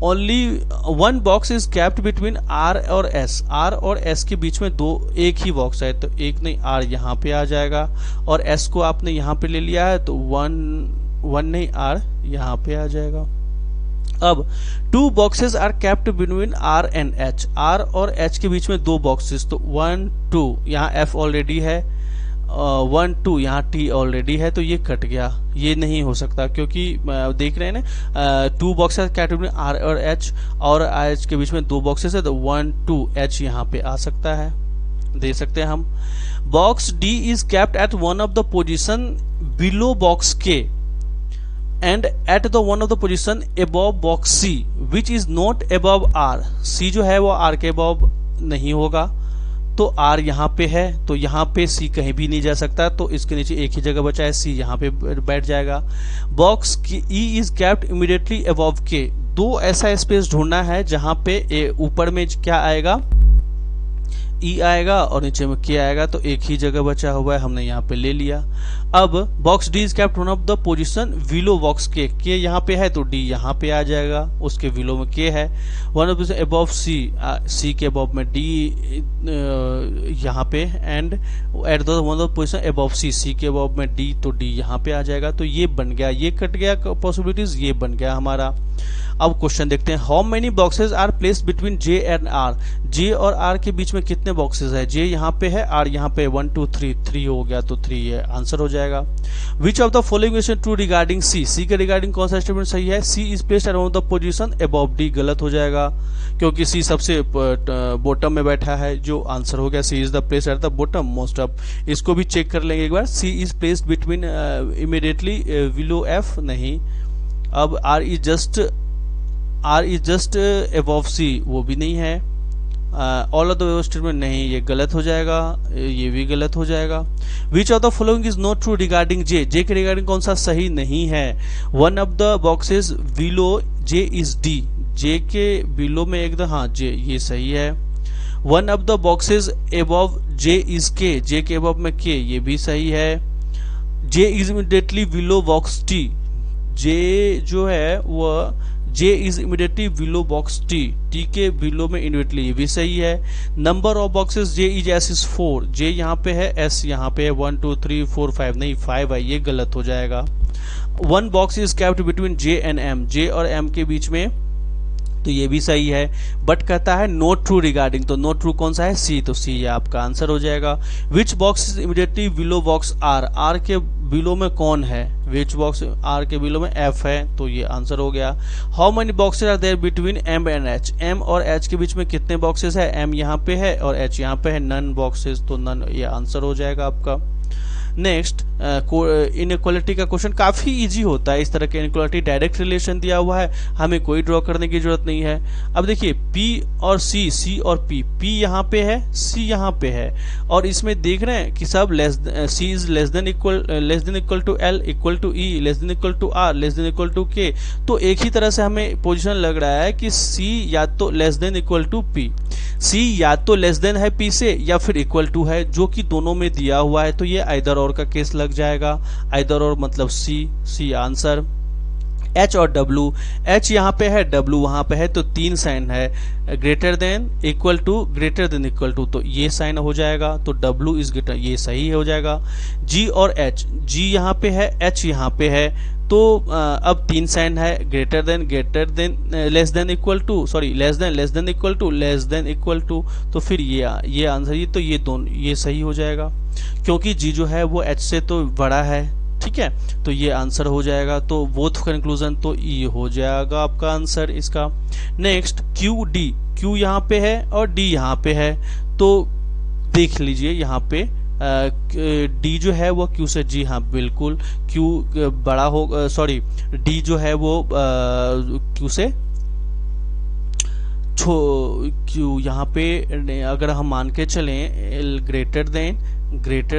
Only 1 box is kept between R और S। R और S के बीच में एक ही बॉक्स है, तो एक नहीं R यहाँ पे आ जाएगा, और S को आपने यहाँ पे ले लिया है तो 1 नहीं R यहाँ पे आ जाएगा। अब 2 boxes are kept between R and H। R और H के बीच में 2 बॉक्सेस, तो 1 2 यहाँ F ऑलरेडी है, 1 2 यहाँ T ऑलरेडी है, तो ये कट गया, ये नहीं हो सकता, क्योंकि देख रहे हैं ना 2 बॉक्सेस केप्ट बिटवीन R और H, और H के बीच में 2 बॉक्सेस है, तो 1 2 H यहाँ पे आ सकता है, दे सकते हैं हम। Box D is kept at one of the position below box K and at the one of the position above box C which is not above R। C जो है वो R के above नहीं होगा, तो आर यहाँ पे है, तो यहाँ पे सी कहीं भी नहीं जा सकता, तो इसके नीचे एक ही जगह बचा है, सी यहाँ पे बैठ जाएगा। बॉक्स की E is kept immediately above के, दो ऐसा स्पेस ढूंढना है जहां पे ऊपर में क्या आएगा, ई आएगा और नीचे में के आएगा, तो एक ही जगह बचा हुआ है, हमने यहाँ पे ले लिया। अब box D is kept one of the position willow box के यहाँ पे है तो डी यहाँ पे आ जाएगा, उसके विलो में के है। One of above C, C के अबव में डी यहाँ पे, and at the one of position above C, C के अबव में डी, तो डी यहाँ पे आ जाएगा। तो ये बन गया, ये कट गया पॉसिबिलिटीज, ये बन गया हमारा। अब क्वेश्चन देखते हैं, how many boxes are placed between J and R, J और आर के बीच में कितने बॉक्सेस है, जे यहाँ पे है, आर यहाँ पे, 1 2 3, 3 हो गया, तो 3 ये आंसर हो जाएगा। Which of the following is true regarding C, C के रिगार्डिंग कौन सा स्टेटमेंट सही है, C is placed around the position above D, गलत हो जाएगा क्योंकि सी सबसे बॉटम में बैठा है, जो आंसर हो गया C is the place at the bottom most of. इसको भी चेक कर लेंगे एक बार, C is placed between immediately below F, नहीं। अब R is just above C, वो भी नहीं है। ऑल ऑफ द स्टेटमेंट नहीं, ये गलत हो जाएगा, ये भी गलत हो जाएगा। Which of the following is not true regarding J, J के रिगार्डिंग कौन सा सही नहीं है, one of the boxes below J is D, J के बिलो में एकदम, हाँ जे, ये सही है। One of the boxes above J is K, J के अबव में के, ये भी सही है। J is immediately below box T, J जो है वह J is immediately below box T, T के बिलो में इमीडिएटली, ये भी सही है। Number of boxes J is S is 4, J यहाँ पे है, एस यहाँ पे है, 1 2 3 4 5, नहीं 5 है, ये गलत हो जाएगा। One box is kept between J and M, J और एम के बीच में, तो ये भी सही है। बट कहता है नोट ट्रू रिगार्डिंग, तो नोट ट्रू कौन सा है, सी, तो सी ये आपका आंसर हो जाएगा। Which box is immediately below box R, R के बिलो में कौन है, विच बॉक्स आर के बिलो में एफ है, तो ये आंसर हो गया। How many boxes are there between M and H, M और एच के बीच में कितने बॉक्सेस है, एम यहाँ पे है और एच यहाँ पे है, नन बॉक्सेस, तो नन ये आंसर हो जाएगा आपका। नेक्स्ट, इनइक्वालिटी का क्वेश्चन काफी इजी होता है, इस तरह के इनइक्वालिटी डायरेक्ट रिलेशन दिया हुआ है, हमें कोई ड्रॉ करने की जरूरत नहीं है। अब देखिए P और C, C और P, P यहाँ पे है, C यहाँ पे है, और इसमें देख रहे हैं कि सब C is less than equal to L, equal to E, less than equal to R, less than equal to K, तो एक ही तरह से हमें पोजीशन लग रहा है कि C या तो less than equal to P, C या तो लेस देन है P से या फिर इक्वल टू है, जो कि दोनों में दिया हुआ है, तो ये आइदर और का केस लग जाएगा, आइदर और मतलब सी आंसर। H और W, H यहाँ पे है, W वहाँ पे है, तो तीन साइन है, greater than, equal to, greater than equal to, तो ये साइन हो जाएगा, तो W इज ग्रेटर, ये सही हो जाएगा। G और H, G यहाँ पे है, H यहाँ पे है, तो अब तीन साइन है, greater than, less than equal to, sorry less than equal to, less than equal to, तो फिर ये आंसर, ये तो ये दोनों ये सही हो जाएगा क्योंकि G जो है वो H से तो बड़ा है, ठीक है, तो ये आंसर हो जाएगा। तो बोथ कंक्लूजन, तो ये हो जाएगा आपका आंसर इसका। नेक्स्ट Q यहाँ पे है और D यहाँ पे है, तो देख लीजिए यहाँ पे D जो है वो Q से, जी हाँ बिल्कुल, Q बड़ा हो, सॉरी D जो है वो Q से Q यहाँ पे अगर हम मान के चलें greater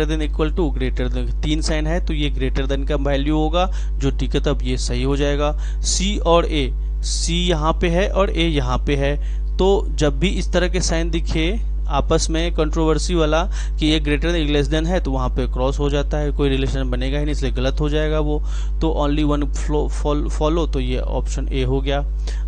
than equal to, greater than, तीन साइन है तो ये ग्रेटर देन का वैल्यू होगा जो ठीक है, तब ये सही हो जाएगा। C और A, C यहाँ पे है और A यहाँ पे है, तो जब भी इस तरह के साइन दिखे आपस में कंट्रोवर्सी वाला कि ये ग्रेटर देन लेस देन है, तो वहाँ पे क्रॉस हो जाता है, कोई रिलेशन बनेगा ही नहीं, इसलिए गलत हो जाएगा वो, तो ओनली वन फॉलो, तो ये ऑप्शन ए हो गया।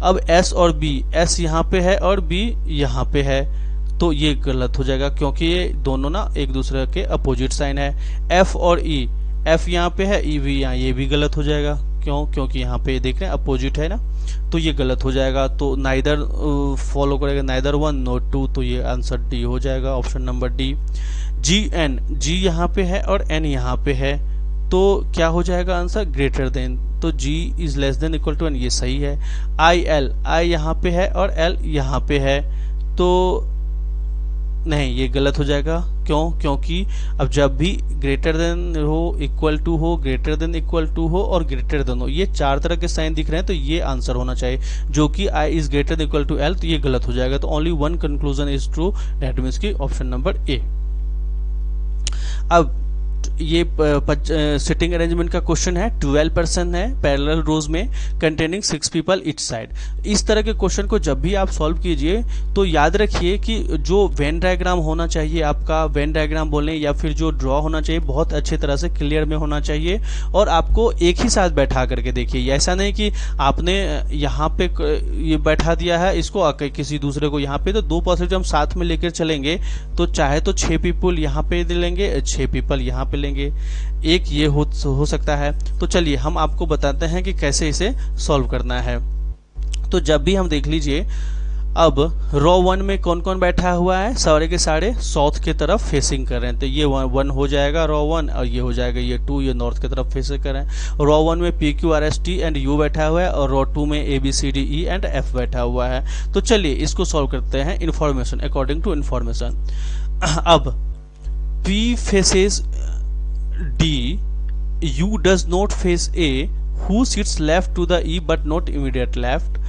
अब S और B, S यहाँ पे है और B यहाँ पे है, तो ये गलत हो जाएगा क्योंकि ये दोनों ना एक दूसरे के अपोजिट साइन है। F और E, F यहाँ पे है, E भी यहाँ, ये भी गलत हो जाएगा, क्योंकि यहाँ पे देख रहे हैं अपोजिट है ना, तो ये गलत हो जाएगा, तो नाइदर फॉलो करेगा, नाइदर वन नॉट टू, तो ये आंसर डी हो जाएगा, ऑप्शन नंबर डी। G यहाँ पे है और N यहाँ पे है, तो क्या हो जाएगा आंसर, ग्रेटर देन, तो G is less than equal to N, ये सही है। I यहाँ पे है और L यहाँ पे है, तो नहीं, ये गलत हो जाएगा। क्यों? क्योंकि अब जब भी ग्रेटर देन हो, इक्वल टू हो, ग्रेटर देन इक्वल टू हो और ग्रेटर देन हो, ये चार तरह के साइन दिख रहे हैं, तो ये आंसर होना चाहिए, जो कि I is greater than equal to L, तो ये गलत हो जाएगा। तो only one conclusion is true, that means की ऑप्शन नंबर ए। अब ये सिटिंग अरेंजमेंट का क्वेश्चन है, 12 पर्सन है पैरेलल रोज में कंटेनिंग 6 पीपल ईच साइड। इस तरह के क्वेश्चन को जब भी आप सॉल्व कीजिए तो याद रखिए कि जो वेन डायग्राम होना चाहिए आपका, वेन डायग्राम बोलें या फिर जो ड्रॉ होना चाहिए, बहुत अच्छी तरह से क्लियर में होना चाहिए और आपको एक ही साथ बैठा करके देखिए। ऐसा नहीं कि आपने यहाँ पे ये बैठा दिया है इसको किसी दूसरे को यहाँ पे, तो दो पॉसिबिलिटी हम साथ में लेकर चलेंगे तो चाहे तो 6 पीपल यहाँ पे लेंगे, 6 पीपल यहाँ पे लेंगे, एक ये हो सकता है। तो चलिए हम आपको बताते हैं कि कैसे इसे सॉल्व करना है। तो जब भी हम देख लीजिए, अब रो 1 में कौन कौन बैठा हुआ है, सारे के सारे साउथ की तरफ फेसिंग कर रहे हैं, तो ये 1 हो जाएगा रो 1, और ये हो जाएगा ये 2, ये नॉर्थ की तरफ फेसिंग कर रहे हैं। रो 1 में PQRST एंड U बैठा हुआ है और रो 2 में ABCDE एंड F बैठा हुआ है। तो चलिए इसको सॉल्व करते हैं इन्फॉर्मेशन, अकॉर्डिंग टू इन्फॉर्मेशन। अब P faces D, U does not face A, who sits left to the E but not immediate left,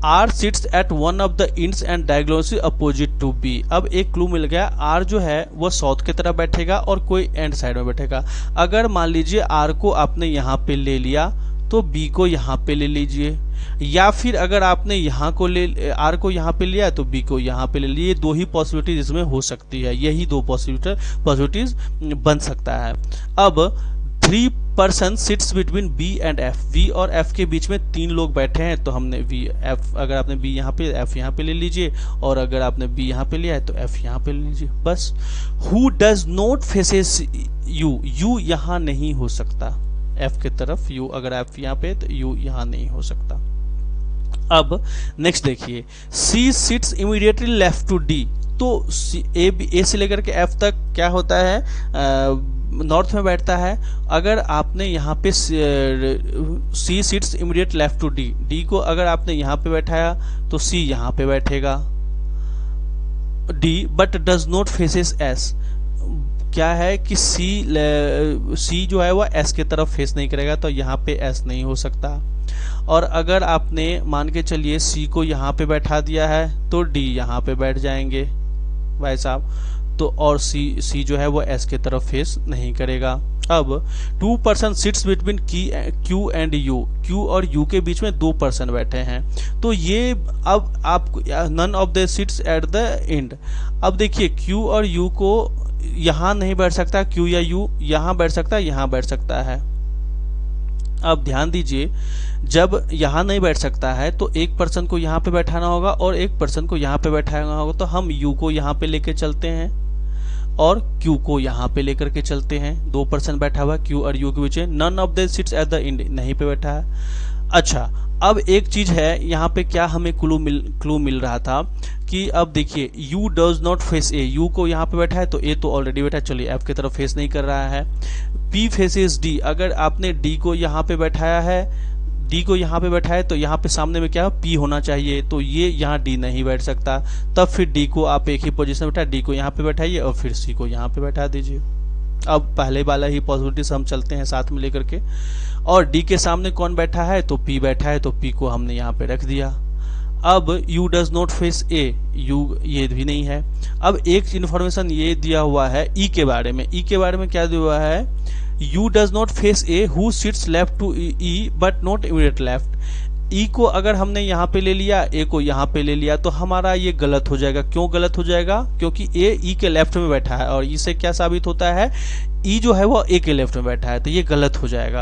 R sits at one of the ends and diagonally opposite to B। अब एक clue मिल गया, R जो है वो south की तरफ बैठेगा और कोई एंड साइड में बैठेगा। अगर मान लीजिए R को आपने यहाँ पे ले लिया तो B को यहाँ पे ले लीजिए, या फिर अगर आपने यहाँ को R को यहाँ पे लिया तो B को यहाँ पे ले लीजिए। ये दो ही पॉसिबिलिटीज इसमें हो सकती है, यही दो पॉसिबिलिटीज बन सकता है। अब 3 person sits between B and F, V और F के बीच में 3 लोग बैठे हैं, तो हमने V F, अगर आपने B यहाँ पे F यहाँ पे ले लीजिए, और अगर आपने B यहाँ पे लिया है तो F यहाँ पे ले लीजिए, बस। Who does not faces U, U यहाँ नहीं हो सकता F की तरफ, U अगर F यहाँ पे तो U यहाँ नहीं हो सकता। अब नेक्स्ट देखिए, C sits immediately left to D, तो A से लेकर के F तक क्या होता है, नॉर्थ में बैठता है। अगर आपने यहाँ पे C sits immediate left to D, D को अगर आपने यहाँ पे बैठाया तो C यहाँ पे बैठेगा D, but does not faces S। क्या है कि C जो है वह S की तरफ फेस नहीं करेगा, तो यहाँ पे S नहीं हो सकता। और अगर आपने मान के चलिए C को यहाँ पे बैठा दिया है तो D यहाँ पे बैठ जाएंगे भाई साहब, तो और C जो है वो S के तरफ फेस नहीं करेगा। अब 2 person sits between Q and U, Q और U के बीच में 2 पर्सन बैठे हैं, तो ये अब आप none of the sits at the end. अब देखिए Q और U को यहाँ नहीं बैठ सकता, Q या U यहाँ बैठ सकता है, यहाँ बैठ सकता है। अब ध्यान दीजिए, जब यहाँ नहीं बैठ सकता है तो एक पर्सन को यहाँ पे बैठाना होगा और एक पर्सन को यहाँ पे बैठाना होगा, तो हम U को यहाँ पे लेके चलते हैं और Q को यहाँ पे लेकर के चलते हैं। 2 पर्सन बैठा हुआ Q और U के बीच में, none of the sits at the end नहीं पे बैठा है। अच्छा, अब एक चीज है यहाँ पे, क्या हमें क्लू मिल रहा था कि अब देखिए U does not face A, U को यहाँ पे बैठा है तो A तो ऑलरेडी बैठा है, चलिए F की तरफ फेस नहीं कर रहा है। P फेसेस D, अगर आपने D को यहाँ पे बैठाया है, D को यहाँ पे बैठा है तो यहाँ पे सामने में क्या P होना चाहिए, तो ये यहाँ D नहीं बैठ सकता, तब फिर D को आप एक ही पोजीशन में बैठा, D को यहाँ पे बैठाइए और फिर C को यहाँ पे बैठा दीजिए। अब पहले वाला ही पॉसिबिलिटी से हम चलते हैं साथ में लेकर के, और D के सामने कौन बैठा है, तो P बैठा है, तो P को हमने यहाँ पे रख दिया। अब U does not face A, U ये भी नहीं है। अब एक इन्फॉर्मेशन ये दिया हुआ है E के बारे में, E के बारे में क्या दिया हुआ है, U does not face A, who sits left to E but not immediate left। E को अगर हमने यहाँ पे ले लिया, A को यहाँ पे ले लिया, तो हमारा ये गलत हो जाएगा। क्यों गलत हो जाएगा, क्योंकि A E के लेफ्ट में बैठा है और इससे क्या साबित होता है, E जो है वो A के लेफ्ट में बैठा है, तो ये गलत हो जाएगा।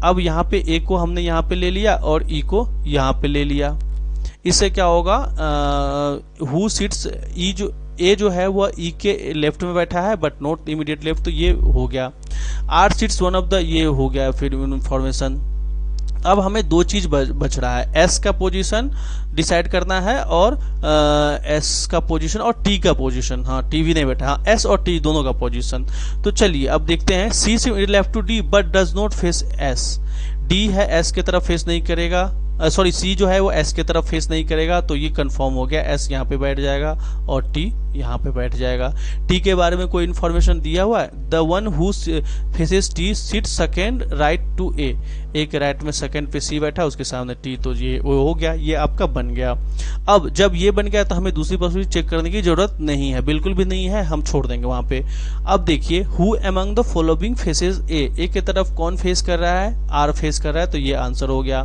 अब यहाँ पे A को हमने यहाँ पे ले लिया और E को यहाँ पे ले लिया, इससे क्या होगा, हु सिट्स E जो A जो है वह E के लेफ्ट में बैठा है बट नॉट इमीडिएट लेफ्ट, तो ये हो गया। R sits one of the, ये हो गया फिर इन्फॉर्मेशन। अब हमें 2 चीज बच रहा है, S का पोजीशन डिसाइड करना है और S का पोजीशन और T का पोजीशन। हाँ, T भी नहीं बैठा, हाँ S और T दोनों का पोजीशन। तो चलिए अब देखते हैं, C से left to D but does not face S, D है S के तरफ फेस नहीं करेगा, सॉरी C जो है वो S के तरफ फेस नहीं करेगा, तो ये कंफर्म हो गया, S यहाँ पे बैठ जाएगा और T यहाँ पे बैठ जाएगा। टी के बारे में कोई इन्फॉर्मेशन दिया हुआ है, the one who faces T sit second right to A, एक राइट में सेकेंड पे सी बैठा, उसके सामने टी, तो ये हो गया, ये आपका बन गया। अब जब ये बन गया तो हमें दूसरी पॉसिबिलिटी चेक करने की जरूरत नहीं है, बिल्कुल भी नहीं है, हम छोड़ देंगे वहां पे। अब देखिए who among the following faces A की तरफ कौन फेस कर रहा है, आर फेस कर रहा है, तो ये आंसर हो गया।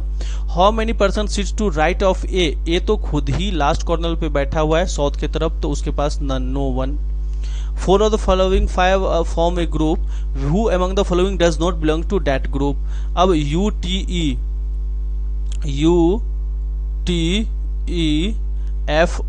How many person sits to right of A तो खुद ही लास्ट कॉर्नर पे बैठा हुआ है साउथ की तरफ, तो उसके पास none, no one. Four of the following five form a group, who among the following does not belong to that group. अब U T E F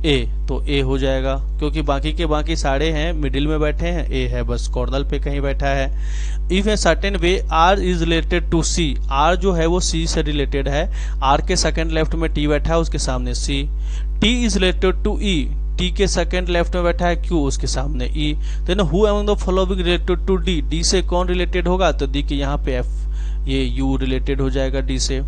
A तो ए हो जाएगा, क्योंकि बाकी के बाकी सारे हैं मिडिल में बैठे हैं, ए है बस कॉर्नर पे कहीं बैठा है। If a certain way R is related to C, R जो है वो सी से रिलेटेड है, आर के सेकंड लेफ्ट में टी बैठा है, उसके सामने C. T is related to E, T के सेकंड लेफ्ट में बैठा है क्यू, उसके सामने E. Then who among the following related to D, D से कौन रिलेटेड होगा, तो डी के यहाँ पे एफ, ये यू रिलेटेड हो जाएगा डी से,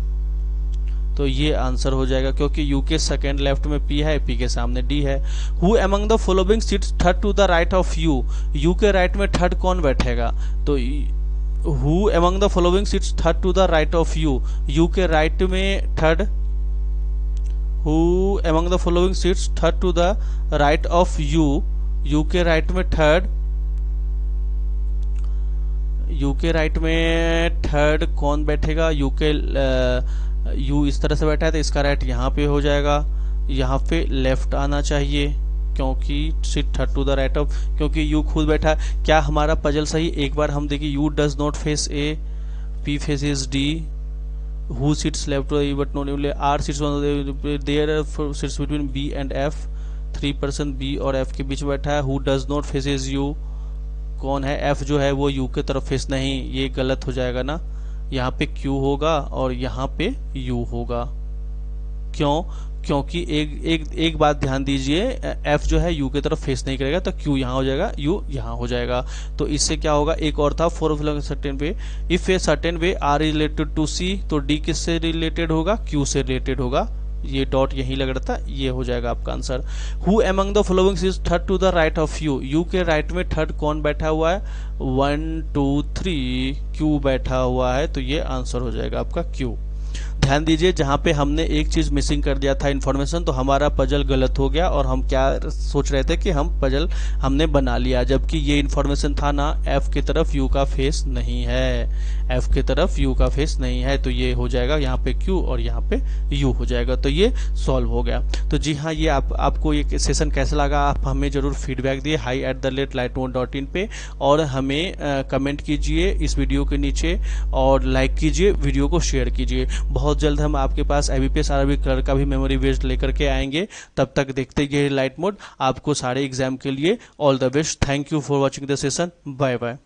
तो ये आंसर हो जाएगा, क्योंकि यू के सेकंड लेफ्ट में पी है, पी के सामने डी है। Who among the following sits third to the right of U, U के राइट में थर्ड कौन बैठेगा, तो who among the following sits third to the right of U, U के राइट में third, who among the following sits third to the right of U, U के right में third, U के right में third कौन बैठेगा, you के you इस तरह से बैठा है तो इसका राइट यहाँ पे हो जाएगा, यहाँ पे लेफ्ट आना चाहिए, क्योंकि sit third to the right of, क्योंकि यू खुद बैठा है। क्या हमारा पजल सही, एक बार हम देखिए, U does not face A, P faces D, who sits left but not, R sits there sits between B and F, 3% B और एफ के बीच बैठा है। Who does not faces U, कौन है, एफ जो है वो यू के तरफ फेस नहीं, ये गलत हो जाएगा ना, यहाँ पे Q होगा और यहाँ पे U होगा। क्यों, क्योंकि एक बात ध्यान दीजिए, F जो है U की तरफ फेस नहीं करेगा, तो Q यहाँ हो जाएगा, U यहाँ हो जाएगा। तो इससे क्या होगा, एक और था four of certain way, if a certain way R related to C, तो D किससे रिलेटेड होगा, Q से रिलेटेड होगा, ये डॉट यहीं लग रहा था, ये हो जाएगा आपका answer. Who among the following is third to the right of U, U के राइट में थर्ड कौन बैठा हुआ है, 1 2 3 क्यू बैठा हुआ है, तो ये आंसर हो जाएगा आपका क्यू। ध्यान दीजिए, जहां पे हमने एक चीज मिसिंग कर दिया था इन्फॉर्मेशन, तो हमारा पजल गलत हो गया, और हम क्या सोच रहे थे कि हम पजल हमने बना लिया, जबकि ये इन्फॉर्मेशन था ना, एफ की तरफ यू का फेस नहीं है, एफ की तरफ यू का फेस नहीं है, तो ये हो जाएगा यहाँ पे क्यू और यहाँ पे यू हो जाएगा, तो ये सॉल्व हो गया। तो जी हाँ, ये आपको ये सेशन कैसा लगा, आप हमें जरूर फीडबैक दिए hi@lightmode.in पे, और हमें कमेंट कीजिए इस वीडियो के नीचे, और लाइक कीजिए, वीडियो को शेयर कीजिए। बहुत जल्द हम आपके पास IBPS RRB क्लर्क का भी मेमोरी बेस्ड लेकर के आएंगे, तब तक देखते रहिए लाइट मोड। आपको सारे एग्जाम के लिए all the best. Thank you for watching the session, bye bye.